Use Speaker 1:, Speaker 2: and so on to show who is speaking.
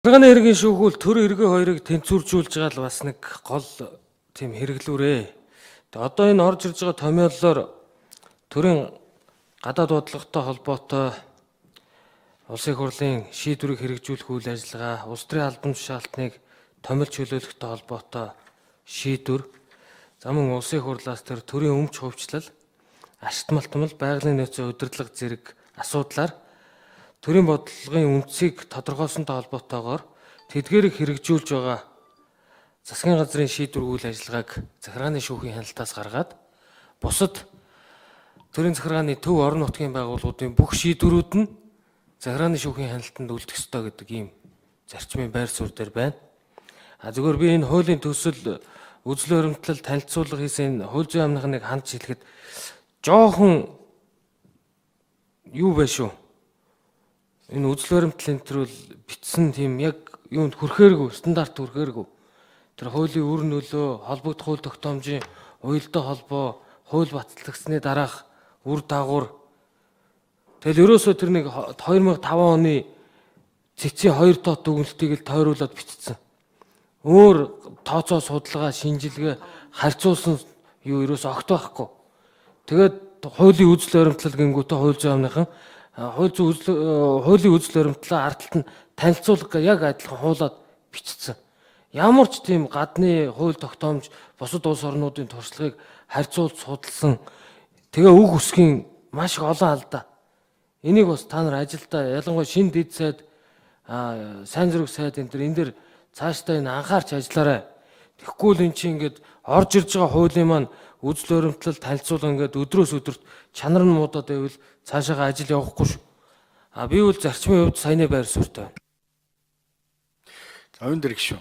Speaker 1: Захиргааны хэргийн шүүхүүл төр эргээ хоёрыг тэнцвэржүүлж байгаа л бас нэг гол тийм хэрэглүүрээ. Тэгээ одоо энэ орж ирж байгаа томьёоллоор төрийн гадаад бодлоготой холбоотой улсын их хурлын шийдвэрийг хэрэгжүүлэх үйл ажиллагаа, улс төрийн албан тушаалтныг томилж чөлөөлөхтэй холбоотой шийдвэр, за мөн улсын их хурлаас тэр төрийн өмч хувьчлал, ашигт малтмал, байгалийн нөөцийн удирдлага зэрэг асуудлаар төрийн бодлогын үндсийг тодорхойлсонтой холбоотойгоор тэдгээрийг хэрэгжүүлж байгаа засгийн газрын шийдвэр үйл ажиллагааг захиргааны шүүхийн хяналтаас гаргаад бусад төрийн захиргааны төв орон нутгийн байгууллагуудын бүх шийдвэрүүд нь захиргааны шүүхийн хяналтанд үлдэх ёстой гэдэг ийм зарчмын байр суурь дээр байна. Зүгээр би энэ хуулийн төсөл үзэл баримтлал танилцуулга хийсэн хууль зүйн амныхныг хандж хэлэхэд жоохон юу байх шүү. Энэ үзэл баримтлалын төрөл бичсэн тийм яг юунд хүрэхээргүй, стандарт хүрэхээргүй. Тэр хуулийн үр нөлөө, холбогдох хууль тогтоомжийн уялдаа холбоо, хууль батлагдсны дараах үр дагавар. Тэгэл ерөөсөө тэр нэг 2005 оны цэцгийн 2 дот дүгнэлтийг л тойруулаад бичсэн. Өөр тооцоо судалгаа, шинжилгээ харьцуулсан юу ерөөсөө огт байхгүй. Тэгээд хуулийн үзэл баримтлал гингүүтээ хууль зүйн амныхан хуулийн үзэл баримтлалаа ардталт нь танилцуулга яг адилхан хуулаад бичсэн. Ямар ч тийм гадны хууль тогтоомж бусад улс орнуудын туршлагыг харьцуулж судалсан тэгээ үг үсгийн маш их олон алдаа. Энийг бас та нар ажилдаа ялангуяа шинэ дэд сайд сайн зэрэг сайд энэ дээр цаашдаа энэ анхаарч ажиллаарай. Тэгэхгүй л эн чинь ингээд орж ирж байгаа хуулийн маань үзэл баримтлал танилцуулга ингээд өдрөөс өдөрт чанар нь муудаад байвал цаашаага ажил явахгүй шүү. Би бол зарчмын хувьд саяны байр суурьтай байна.
Speaker 2: За энэ дэр гişүү.